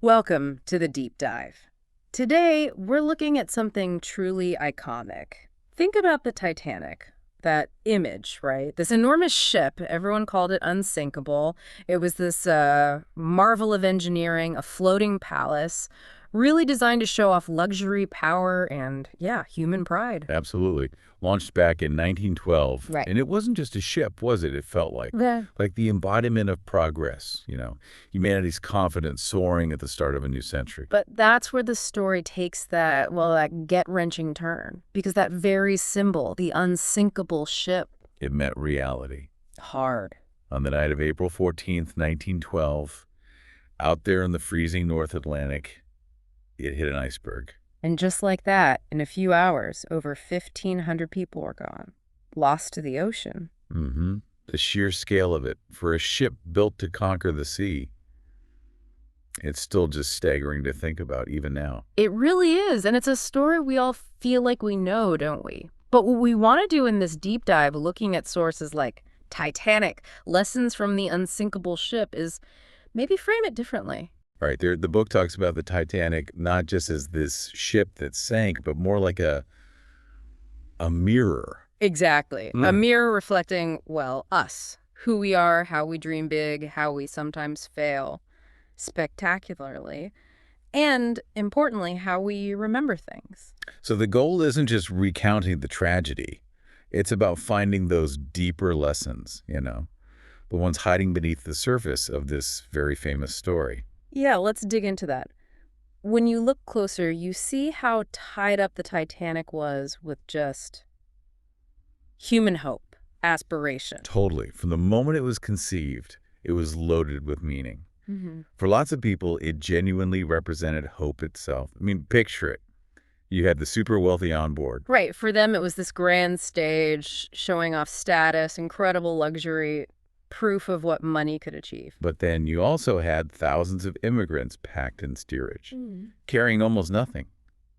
Welcome to the deep dive. Today, we're looking at something truly iconic. Think about the Titanic, that image, right? This enormous ship, everyone called it unsinkable. It was this marvel of engineering, a floating palace, really designed to show off luxury, power, and, yeah, human pride. Absolutely. Launched back in 1912. Right. And it wasn't just a ship, was it? It felt like. Yeah. Like the embodiment of progress, humanity's confidence soaring at the start of a new century. But that's where the story takes that gut-wrenching turn. Because that very symbol, the unsinkable ship. It met reality. Hard. On the night of April 14th, 1912, out there in the freezing North Atlantic, it hit an iceberg. And just like that, in a few hours, over 1,500 people were gone, lost to the ocean. Mm-hmm. The sheer scale of it, for a ship built to conquer the sea, it's still just staggering to think about even now. It really is, and it's a story we all feel like we know, don't we? But what we want to do in this deep dive, looking at sources like Titanic, lessons from the unsinkable ship, is maybe frame it differently. Right. The book talks about the Titanic not just as this ship that sank, but more like a mirror. Exactly. A mirror reflecting, us, who we are, how we dream big, how we sometimes fail spectacularly, and, importantly, how we remember things. So the goal isn't just recounting the tragedy. It's about finding those deeper lessons, the ones hiding beneath the surface of this very famous story. Yeah, let's dig into that. When you look closer, you see how tied up the Titanic was with just human hope, aspiration. Totally. From the moment it was conceived, it was loaded with meaning. Mm-hmm. For lots of people, it genuinely represented hope itself. I mean, picture it. You had the super wealthy on board. Right. For them, it was this grand stage showing off status, incredible luxury, proof of what money could achieve. But then you also had thousands of immigrants packed in steerage, carrying almost nothing,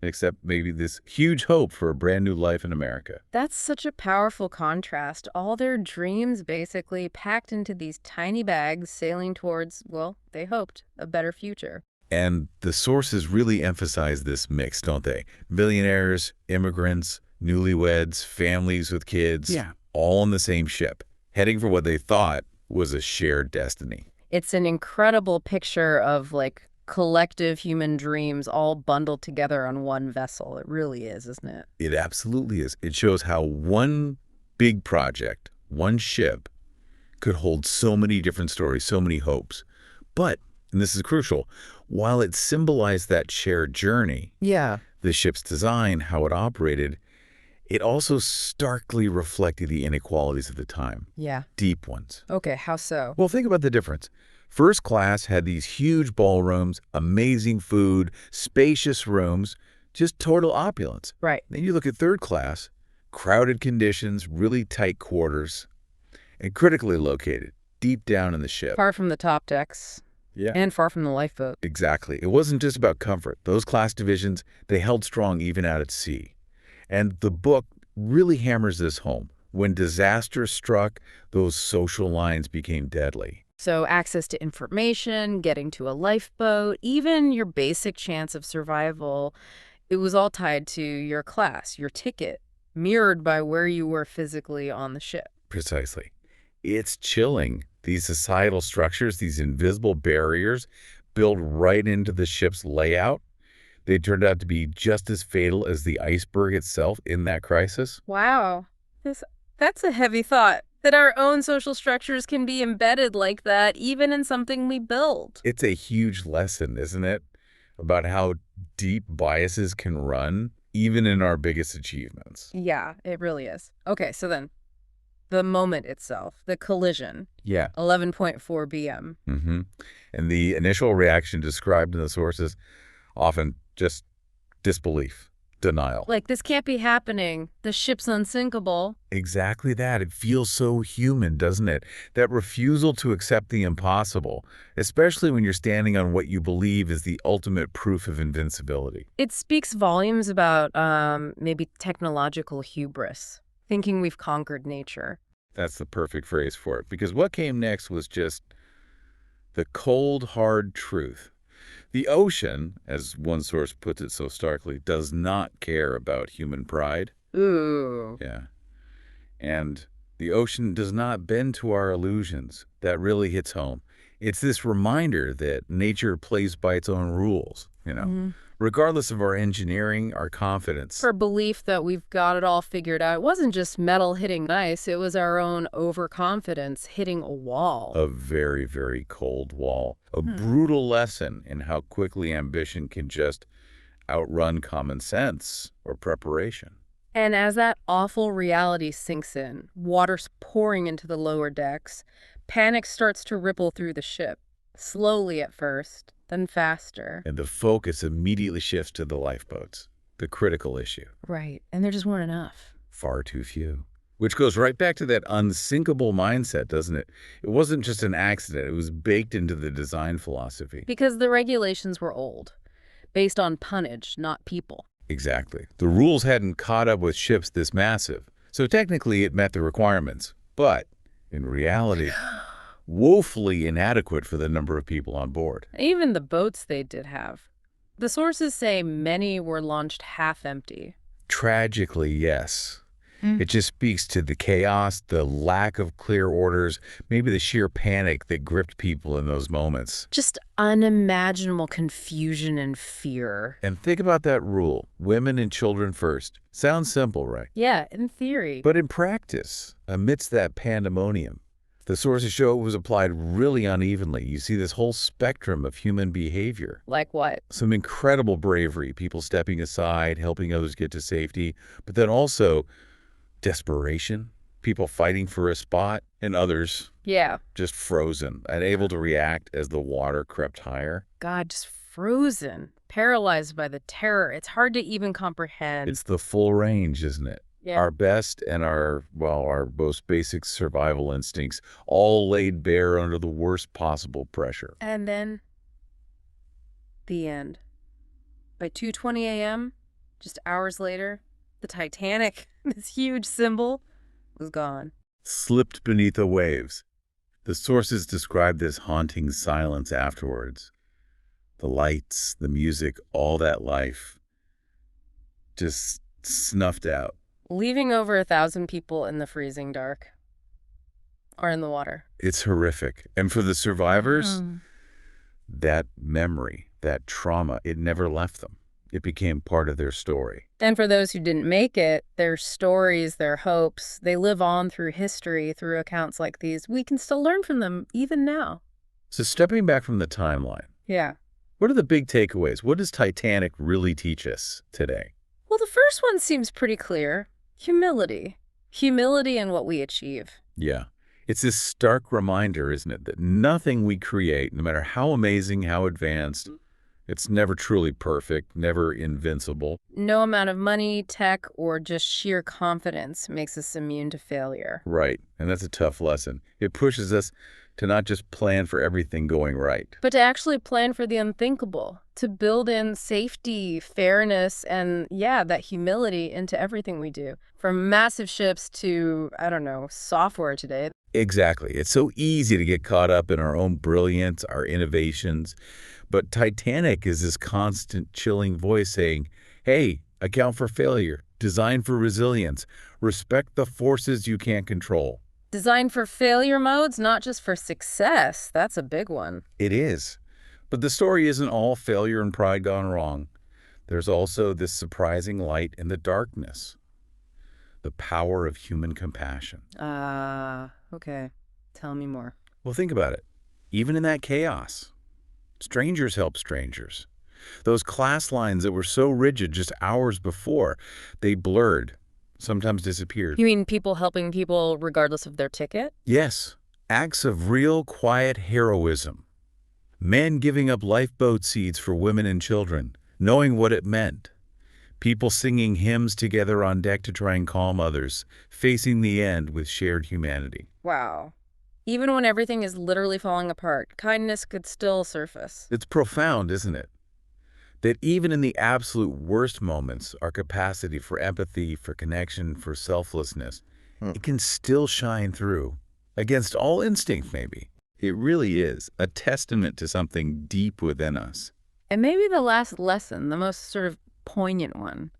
except maybe this huge hope for a brand new life in America. That's such a powerful contrast. All their dreams basically packed into these tiny bags sailing towards, they hoped, a better future. And the sources really emphasize this mix, don't they? Millionaires, immigrants, newlyweds, families with kids, all on the same ship, heading for what they thought was a shared destiny. It's an incredible picture of, collective human dreams all bundled together on one vessel. It really is, isn't it? It absolutely is. It shows how one big project, one ship, could hold so many different stories, so many hopes. But, and this is crucial, while it symbolized that shared journey, the ship's design, how it operated, it also starkly reflected the inequalities of the time. Yeah. Deep ones. Okay, how so? Well, think about the difference. First class had these huge ballrooms, amazing food, spacious rooms, just total opulence. Right. Then you look at third class, crowded conditions, really tight quarters, and critically located, deep down in the ship. Far from the top decks. Yeah. And far from the lifeboat. Exactly. It wasn't just about comfort. Those class divisions, they held strong even out at sea. And the book really hammers this home. When disaster struck, those social lines became deadly. So access to information, getting to a lifeboat, even your basic chance of survival, it was all tied to your class, your ticket, mirrored by where you were physically on the ship. Precisely. It's chilling. These societal structures, these invisible barriers, built right into the ship's layout. They turned out to be just as fatal as the iceberg itself in that crisis. Wow. That's a heavy thought, that our own social structures can be embedded like that, even in something we build. It's a huge lesson, isn't it? About how deep biases can run, even in our biggest achievements. Yeah, it really is. Okay, so then, the moment itself, the collision. 11.4 BM. And the initial reaction described in the sources, often just disbelief, denial. Like, this can't be happening. The ship's unsinkable. Exactly that. It feels so human, doesn't it? That refusal to accept the impossible, especially when you're standing on what you believe is the ultimate proof of invincibility. It speaks volumes about maybe technological hubris, thinking we've conquered nature. That's the perfect phrase for it, because what came next was just the cold, hard truth. The ocean, as one source puts it so starkly, does not care about human pride. Ooh. Yeah. And the ocean does not bend to our illusions. That really hits home. It's this reminder that nature plays by its own rules, regardless of our engineering, our confidence. Our belief that we've got it all figured out. It wasn't just metal hitting ice. It was our own overconfidence hitting a wall. A very, very cold wall. A brutal lesson in how quickly ambition can just outrun common sense or preparation. And as that awful reality sinks in, water's pouring into the lower decks, panic starts to ripple through the ship. Slowly at first, then faster. And the focus immediately shifts to the lifeboats, the critical issue. Right, and there just weren't enough. Far too few. Which goes right back to that unsinkable mindset, doesn't it? It wasn't just an accident. It was baked into the design philosophy. Because the regulations were old, based on tonnage, not people. Exactly. The rules hadn't caught up with ships this massive. So technically it met the requirements. But in reality, woefully inadequate for the number of people on board. Even the boats they did have. The sources say many were launched half empty. Tragically, yes. It just speaks to the chaos, the lack of clear orders, maybe the sheer panic that gripped people in those moments. Just unimaginable confusion and fear. And think about that rule, women and children first. Sounds simple, right? Yeah, in theory. But in practice, amidst that pandemonium, the sources show it was applied really unevenly. You see this whole spectrum of human behavior. Like what? Some incredible bravery, people stepping aside, helping others get to safety, but then also desperation, people fighting for a spot, and others just frozen, unable to react as the water crept higher. God, just frozen, paralyzed by the terror. It's hard to even comprehend. It's the full range, isn't it? Yeah. Our best and our most basic survival instincts all laid bare under the worst possible pressure. And then the end. By 2:20 a.m., just hours later, the Titanic, this huge symbol, was gone. Slipped beneath the waves. The sources describe this haunting silence afterwards. The lights, the music, all that life just snuffed out. Leaving over 1,000 people in the freezing dark. Or in the water. It's horrific. And for the survivors, that memory, that trauma, it never left them. It became part of their story. And for those who didn't make it, their stories, their hopes, they live on through history, through accounts like these. We can still learn from them, even now. So stepping back from the timeline. Yeah. What are the big takeaways? What does Titanic really teach us today? Well, the first one seems pretty clear. Humility. Humility in what we achieve. Yeah. It's this stark reminder, isn't it, that nothing we create, no matter how amazing, how advanced, it's never truly perfect, never invincible. No amount of money, tech, or just sheer confidence makes us immune to failure. Right. And that's a tough lesson. It pushes us to not just plan for everything going right, but to actually plan for the unthinkable, to build in safety, fairness, and that humility into everything we do. From massive ships to, software today. Exactly. It's so easy to get caught up in our own brilliance, our innovations. But Titanic is this constant chilling voice saying, hey, account for failure, design for resilience, respect the forces you can't control. Design for failure modes, not just for success. That's a big one. It is. But the story isn't all failure and pride gone wrong. There's also this surprising light in the darkness. The power of human compassion. Okay. Tell me more. Well, think about it. Even in that chaos, strangers help strangers. Those class lines that were so rigid just hours before, they blurred, sometimes disappeared. You mean people helping people regardless of their ticket? Yes. Acts of real, quiet heroism. Men giving up lifeboat seats for women and children, knowing what it meant. People singing hymns together on deck to try and calm others, facing the end with shared humanity. Wow. Even when everything is literally falling apart, kindness could still surface. It's profound, isn't it? That even in the absolute worst moments, our capacity for empathy, for connection, for selflessness, it can still shine through. Against all instinct, maybe. It really is a testament to something deep within us. And maybe the last lesson, the most sort of poignant one,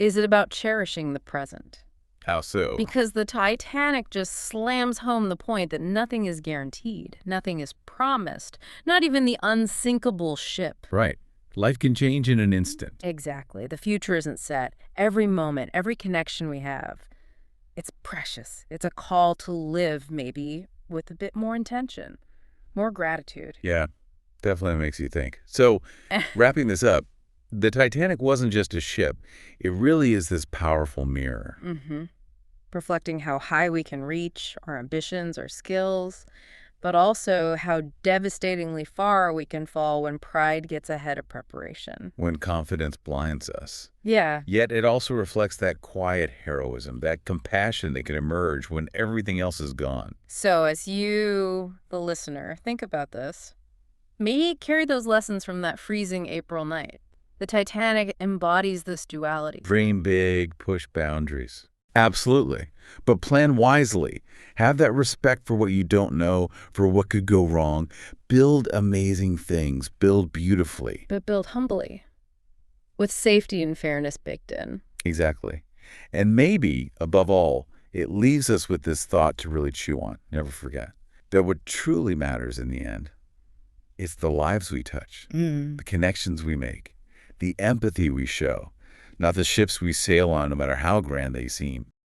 is it about cherishing the present? How so? Because the Titanic just slams home the point that nothing is guaranteed, nothing is promised, not even the unsinkable ship. Right. Life can change in an instant. Exactly. The future isn't set. Every moment, every connection we have, it's precious. It's a call to live, maybe, with a bit more intention, more gratitude. Yeah, definitely makes you think. So, wrapping this up, the Titanic wasn't just a ship. It really is this powerful mirror. Reflecting how high we can reach, our ambitions, our skills, but also how devastatingly far we can fall when pride gets ahead of preparation. When confidence blinds us. Yeah. Yet it also reflects that quiet heroism, that compassion that can emerge when everything else is gone. So as you, the listener, think about this, maybe carry those lessons from that freezing April night. The Titanic embodies this duality. Dream big, push boundaries. Absolutely. But plan wisely. Have that respect for what you don't know, for what could go wrong. Build amazing things. Build beautifully. But build humbly, with safety and fairness baked in. Exactly. And maybe, above all, it leaves us with this thought to really chew on. Never forget that what truly matters in the end is the lives we touch, the connections we make, the empathy we show, not the ships we sail on, no matter how grand they seem.